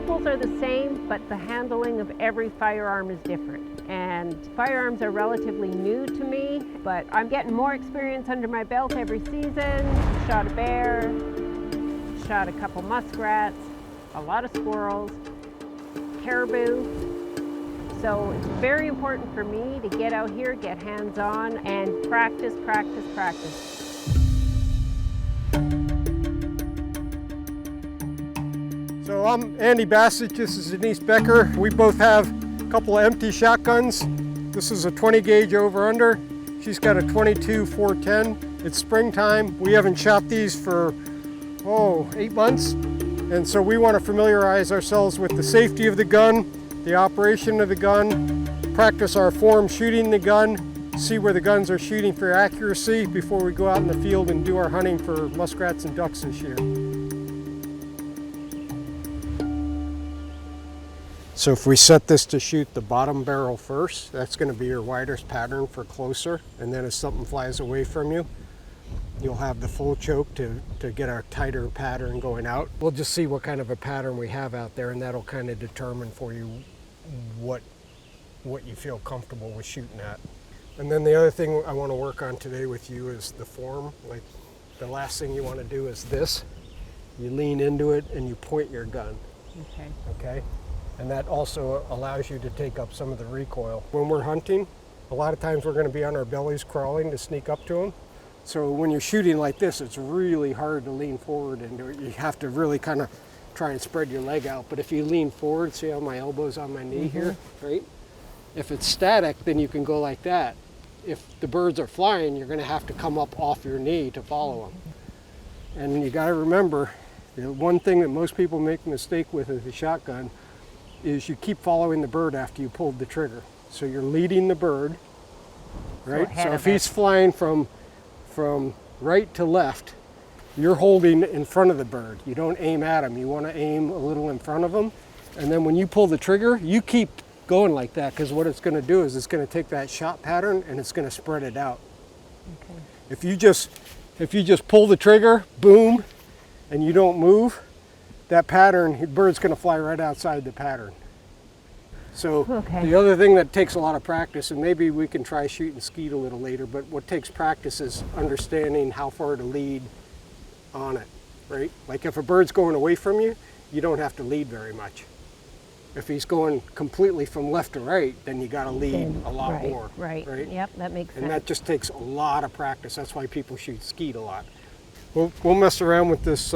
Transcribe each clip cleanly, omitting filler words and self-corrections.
principles are the same, but the handling of every firearm is different. And firearms are relatively new to me, but I'm getting more experience under my belt every season. Shot a bear, shot a couple muskrats, a lot of squirrels, caribou. So it's very important for me to get out here, get hands-on, and practice, practice, practice. So I'm Andy Bassich, this is Denise Becker. We both have a couple of empty shotguns. This is a 20 gauge over under. She's got a 22 410. It's springtime. We haven't shot these for, 8 months. And so we want to familiarize ourselves with the safety of the gun, the operation of the gun, practice our form shooting the gun, see where the guns are shooting for accuracy before we go out in the field and do our hunting for muskrats and ducks this year. So if we set this to shoot the bottom barrel first, that's going to be your widest pattern for closer, and then as something flies away from you, you'll have the full choke to get a tighter pattern going out. We'll just see what kind of a pattern we have out there, and that'll kind of determine for you what you feel comfortable with shooting at. And then the other thing I want to work on today with you is the form. Like, the last thing you want to do is this. You lean into it and you point your gun. Okay? And that also allows you to take up some of the recoil. When we're hunting, a lot of times we're going to be on our bellies crawling to sneak up to them. So when you're shooting like this, it's really hard to lean forward into it. You have to really kind of try and spread your leg out. But if you lean forward, see how my elbow's on my knee here, right? If it's static, then you can go like that. If the birds are flying, you're going to have to come up off your knee to follow them. And you got to remember, the one thing that most people make a mistake with a shotgun is you keep following the bird after you pulled the trigger. So you're leading the bird, right? So if he's flying from right to left, you're holding in front of the bird. You don't aim at him. You want to aim a little in front of him. And then when you pull the trigger, you keep going like that, because what it's going to do is it's going to take that shot pattern and it's going to spread it out. Okay. If you just pull the trigger, boom, and you don't move, that pattern, the bird's going to fly right outside the pattern. So the other thing that takes a lot of practice, and maybe we can try shooting skeet a little later, but what takes practice is understanding how far to lead on it, right? Like if a bird's going away from you, you don't have to lead very much. If he's going completely from left to right, then you got to lead a lot more. Right. Yep, that makes sense. And that just takes a lot of practice. That's why people shoot skeet a lot. We'll mess around with this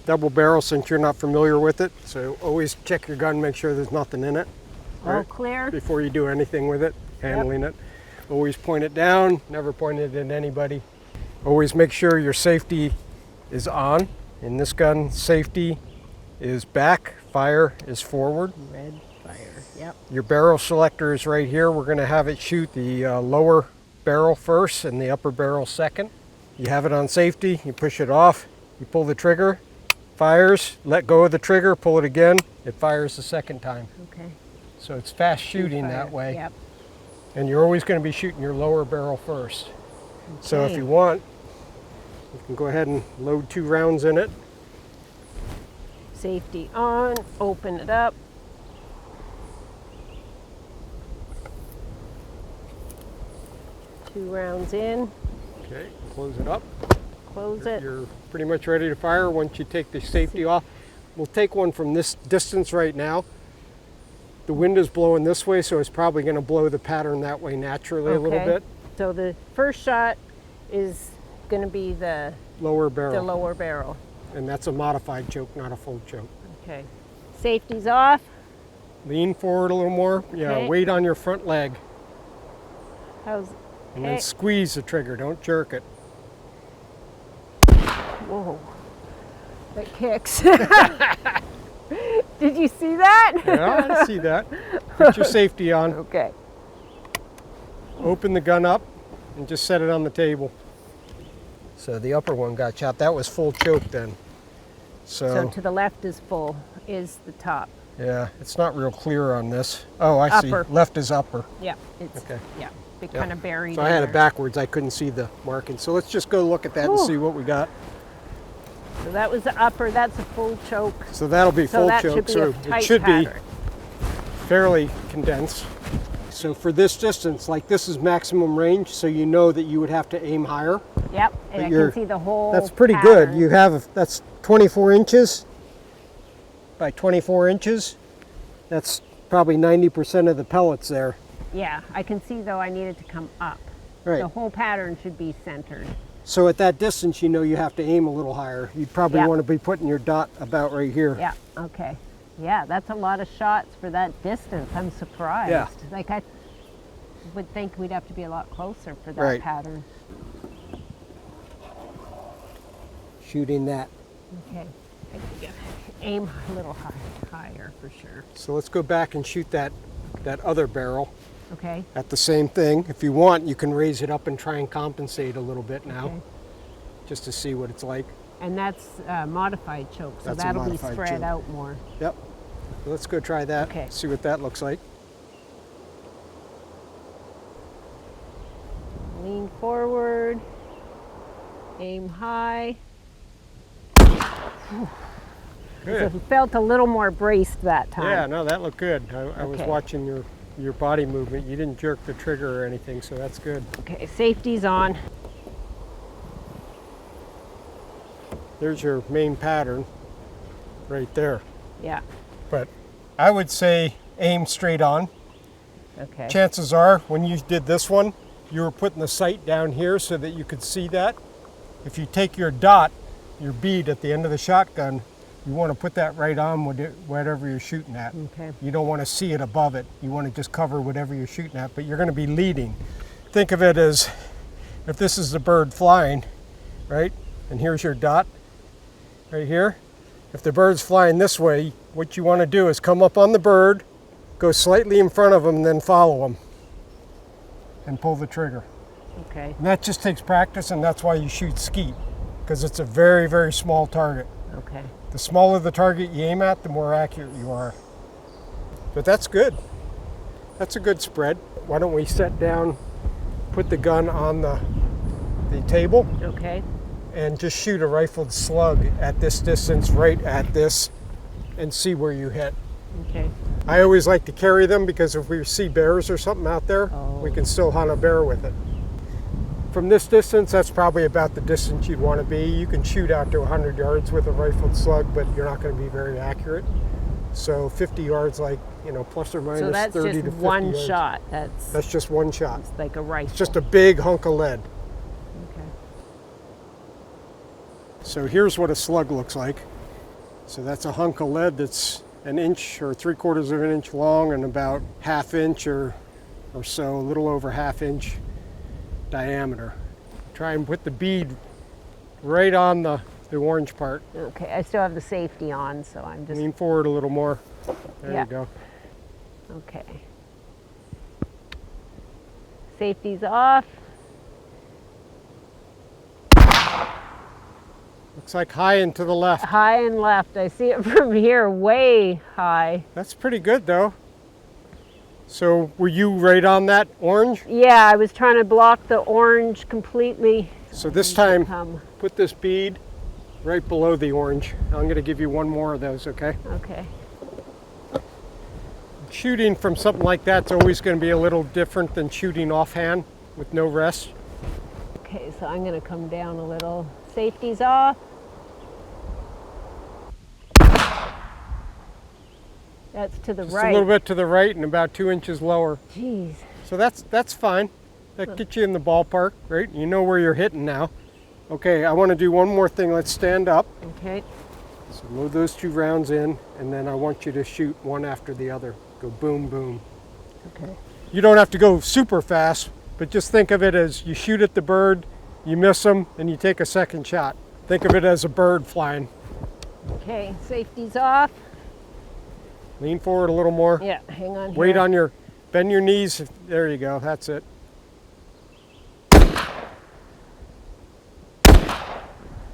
double barrel since you're not familiar with it. So always check your gun, make sure there's nothing in it. All clear. Before you do anything with it, handling it. Always point it down, never point it at anybody. Always make sure your safety is on. In this gun, safety is back, fire is forward. Red fire, yep. Your barrel selector is right here. We're going to have it shoot the lower barrel first and the upper barrel second. You have it on safety, you push it off, you pull the trigger, fires, let go of the trigger, pull it again, it fires the second time. Okay. So it's fast shooting that way. Yep. And you're always going to be shooting your lower barrel first. Okay. So if you want, you can go ahead and load 2 rounds in it. Safety on, open it up. Two rounds in. Okay, close it up. Close it. You're pretty much ready to fire once you take the safety off. We'll take one from this distance right now. The wind is blowing this way, so it's probably going to blow the pattern that way naturally a little bit. So the first shot is going to be the lower barrel. The lower barrel. And that's a modified choke, not a full choke. Okay. Safety's off. Lean forward a little more. Yeah, weight on your front leg. And then squeeze the trigger, don't jerk it. Whoa, that kicks. Did you see that? Yeah, I see that. Put your safety on. Okay. Open the gun up and just set it on the table. So the upper one got shot. That was full choke then. So to the left is full, is the top. Yeah, it's not real clear on this. Oh, I see. Left is upper. Yeah, it's it kind of buried. So I had it backwards. I couldn't see the marking. So let's just go look at that and see what we got. So that was the upper, that's a full choke. So that'll be So full that choke, should be so a it tight should be pattern. fairly condensed. So for this distance, like this is maximum range, so you know that you would have to aim higher. Yep, and I can see the whole That's pretty pattern. good. You have, that's 24 inches by 24 inches. That's probably 90% of the pellets there. Yeah, I can see though I needed to come up. Right. The whole pattern should be centered. So at that distance, you know you have to aim a little higher. You probably Yeah. want to be putting your dot about right here. Yeah, okay. Yeah, that's a lot of shots for that distance. I'm surprised. Yeah. Like I would think we'd have to be a lot closer for that Right. pattern. Shooting that. Okay. I can aim a little higher for sure. So let's go back and shoot that other barrel Okay. at the same thing. If you want, you can raise it up and try and compensate a little bit now, Okay. just to see what it's like. And that's modified choke, so That's a that'll be modified spread choke. out more. Yep. Let's go try that. Okay. See what that looks like. Lean forward, aim high. Good. It felt a little more braced that time. Yeah, no, that looked good. I was Okay. watching your body movement. You didn't jerk the trigger or anything, so that's good. Okay, safety's on. There's your main pattern right there. Yeah, But I would say aim straight on. okay. Chances are when you did this one, you were putting the sight down here so that you could see that. If you take your dot, your bead at the end of the shotgun, you want to put that right on whatever you're shooting at. Okay. You don't want to see it above it. You want to just cover whatever you're shooting at, but you're going to be leading. Think of it as if this is the bird flying, right? And here's your dot right here. If the bird's flying this way, what you want to do is come up on the bird, go slightly in front of him, then follow him and pull the trigger. Okay. And that just takes practice, and that's why you shoot skeet, because it's a very, very small target. Okay. The smaller the target you aim at, the more accurate you are. But that's good. That's a good spread. Why don't we set down, put the gun on the table, Okay. and just shoot a rifled slug at this distance, right at this, and see where you hit. Okay. I always like to carry them because if we see bears or something out there, we can still hunt a bear with it. From this distance, that's probably about the distance you'd want to be. You can shoot out to 100 yards with a rifled slug, but you're not going to be very accurate. So 50 yards, like, plus or minus So that's 30 just to 50 one yards. shot. That's just one shot. It's like a rifle. It's just a big hunk of lead. Okay. So here's what a slug looks like. So that's a hunk of lead that's an inch or 3/4 of an inch long and about ½ inch or so, a little over ½ inch diameter. Try and put the bead right on the orange part. Okay. I still have the safety on, so I'm just. Lean forward a little more. There Yeah. you go. Okay. Safety's off. Looks like high and to the left. High and left. I see it from here, way high. That's pretty good though. So were you right on that orange? Yeah, I was trying to block the orange completely. So this time, Come. put this bead right below the orange. I'm going to give you one more of those, okay? Okay. Shooting from something like that's always going to be a little different than shooting offhand with no rest. Okay, so I'm going to come down a little. Safety's off. That's to the Just right. a little bit to the right and about 2 inches lower. Jeez. So that's fine. That gets you in the ballpark, right? You know where you're hitting now. Okay, I want to do one more thing. Let's stand up. Okay. So load those 2 rounds in, and then I want you to shoot one after the other. Go boom, boom. Okay. You don't have to go super fast, but just think of it as you shoot at the bird, you miss them, and you take a second shot. Think of it as a bird flying. Okay, safety's off. Lean forward a little more. Yeah, hang on. Weight here. on your, bend your knees. There you go, that's it.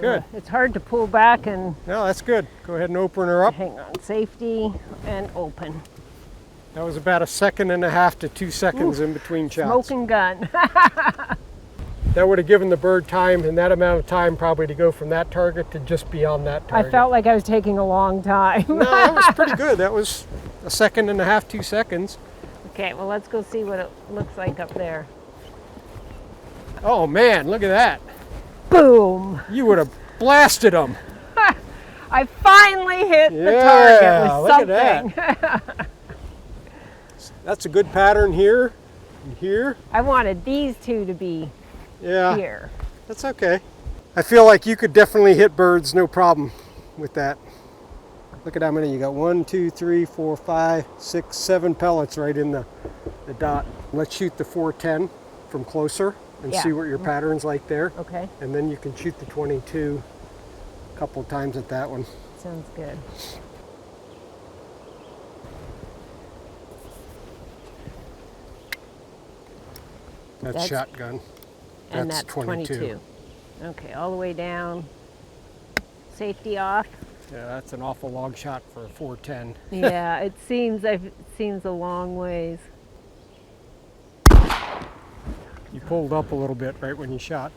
Good. It's hard to pull back and No, that's good. Go ahead and open her up. hang on. Safety and open. That was about 1.5 to 2 seconds in between shots. Smoking gun. That would have given the bird time, and that amount of time probably to go from that target to just beyond that target. I felt like I was taking a long time. No, that was pretty good. That was 1.5 seconds, 2 seconds. Okay, well, let's go see what it looks like up there. Oh man, look at that. Boom! You would have blasted them. I finally hit the target with something. Look at that. That's a good pattern here and here. I wanted these two to be here. That's okay. I feel like you could definitely hit birds, no problem with that. Look at how many you got. 1, 2, 3, 4, 5, 6, 7 pellets right in the dot. Let's shoot the 410 from closer and see what your pattern's like there. Okay. And then you can shoot the 22 a couple of times at that one. Sounds good. That's shotgun. And that's 22. Okay, all the way down. Safety off. Yeah, that's an awful long shot for a 410. Yeah, it seems a long ways. You pulled up a little bit right when you shot.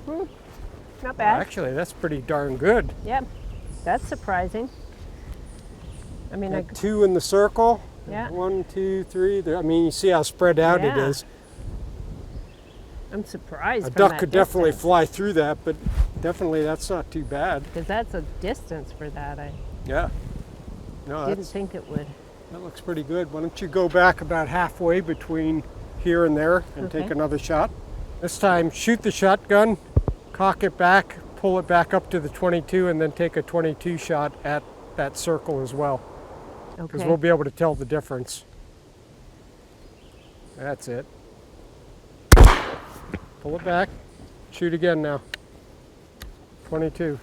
Not bad. Actually, that's pretty darn good. Yep, that's surprising. I mean, Got 2 in the circle. Yeah. 1, 2, 3. There, I mean, you see how spread out it is. I'm surprised. A duck could definitely fly through that, but definitely that's not too bad. Because that's a distance for that. I didn't think it would. That looks pretty good. Why don't you go back about halfway between here and there and take another shot. This time, shoot the shotgun, cock it back, pull it back up to the 22, and then take a 22 shot at that circle as well. Because we'll be able to tell the difference. That's it. Pull it back. Shoot again now. 22.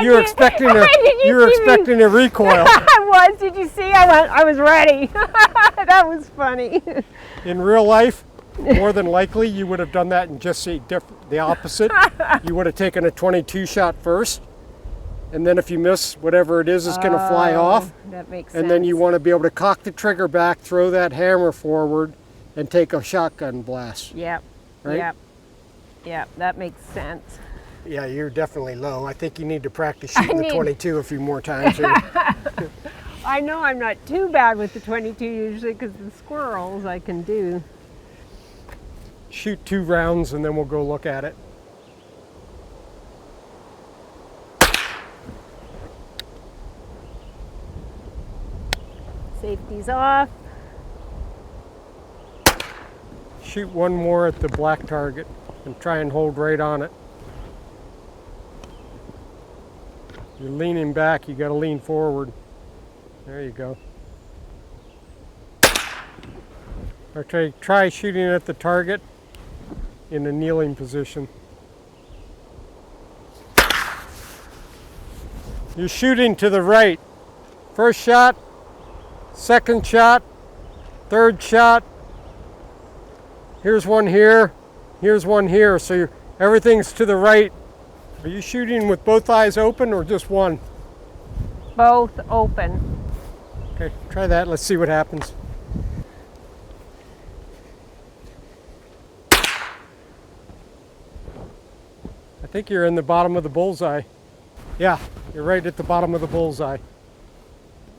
You were expecting a recoil. I was. Did you see? I was ready. That was funny. In real life, more than likely, you would have done that and just the opposite. You would have taken a 22 shot first, and then if you miss, whatever it is going to fly off. That makes sense. And then you want to be able to cock the trigger back, throw that hammer forward, and take a shotgun blast. Yep. Right? Yep. That makes sense. Yeah, you're definitely low. I think you need to practice shooting the 22 a few more times. I know I'm not too bad with the 22 usually because the squirrels I can do. Shoot 2 rounds and then we'll go look at it. Safety's off. Shoot 1 more at the black target and try and hold right on it. You're leaning back, you got to lean forward. There you go. Or try shooting at the target in a kneeling position. You're shooting to the right. First shot, second shot, third shot. Here's one here, here's one here. So everything's to the right. Are you shooting with both eyes open or just one? Both open. Okay, try that. Let's see what happens. I think you're in the bottom of the bullseye. Yeah, you're right at the bottom of the bullseye.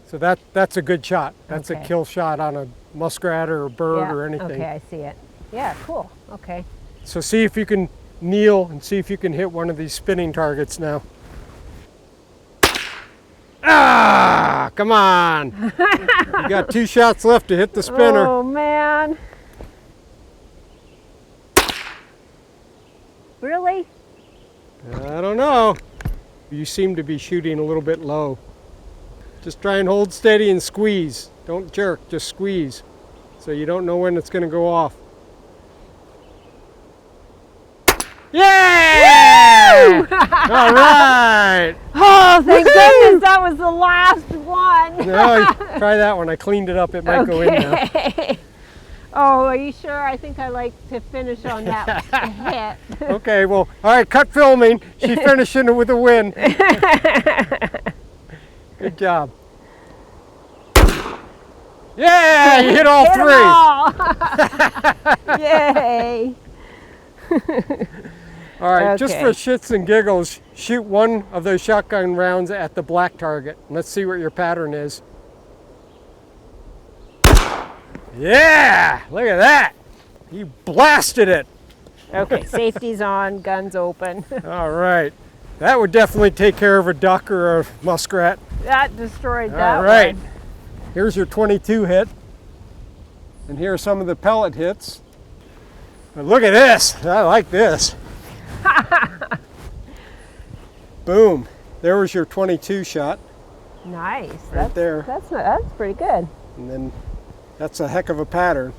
So that's a good shot. That's a kill shot on a muskrat or a bird or anything. Okay, I see it. Yeah, cool. Okay. So see if you can kneel and see if you can hit one of these spinning targets now. Ah, come on. You got 2 shots left to hit the spinner. Oh, man. Really? I don't know. You seem to be shooting a little bit low. Just try and hold steady and squeeze. Don't jerk, just squeeze. So you don't know when it's going to go off. Yeah! All right. Oh, thank goodness that was the last one. No, try that one. I cleaned it up. It might go in now. Oh, are you sure? I think I like to finish on that hit. Okay, well, all right, cut filming. She's finishing it with a win. Good job. Yeah, you hit all Hit 'em three. all. Yay. All right, just Okay. for shits and giggles, shoot one of those shotgun rounds at the black target. Let's see what your pattern is. Yeah, look at that. You blasted it. Okay, safety's on, guns open. All right. That would definitely take care of a duck or a muskrat. That destroyed that All right. one. Here's your 22 hit. And here are some of the pellet hits. But look at this. I like this. Boom. There was your 22 shot. Nice. Right there. That's pretty good. And then that's a heck of a pattern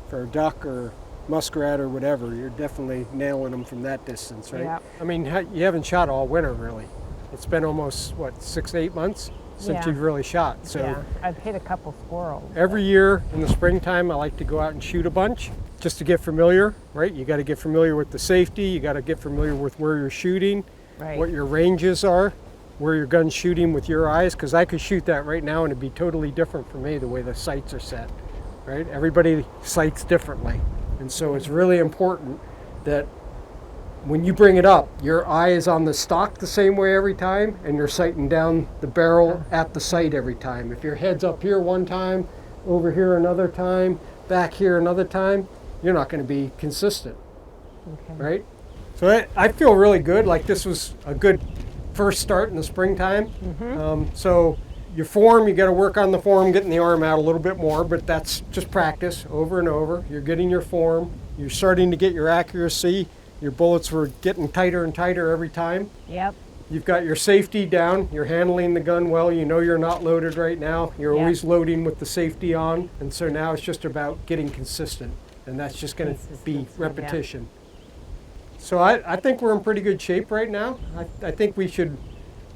for a duck or muskrat or whatever. You're definitely nailing them from that distance, right? Yeah. I mean, you haven't shot all winter, really. It's been almost, what, 6 to 8 months since Yeah. you've really shot. So Yeah, I've hit a couple squirrels. every year in the springtime, I like to go out and shoot a bunch just to get familiar, right? You got to get familiar with the safety. You got to get familiar with where you're shooting, Right. what your ranges are, where your gun's shooting with your eyes, because I could shoot that right now and it'd be totally different for me the way the sights are set, right? Everybody sights differently. And so it's really important that when you bring it up, your eye is on the stock the same way every time, and you're sighting down the barrel at the sight every time. If your head's up here one time, over here another time, back here another time, you're not going to be consistent, Okay. right? So I feel really good. Like this was a good first start in the springtime. So your form, you got to work on the form, getting the arm out a little bit more, but that's just practice over and over. You're getting your form. You're starting to get your accuracy. Your bullets were getting tighter and tighter every time. Yep. You've got your safety down. You're handling the gun well. You know you're not loaded right now. You're Yeah. always loading with the safety on. And so now it's just about getting consistent. And that's just going to be Consistency, yeah. repetition. So I think we're in pretty good shape right now. I think we should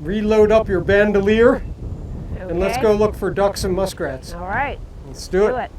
reload up your bandolier and let's Okay. go look for ducks and muskrats. All right. Let's do it. Do it.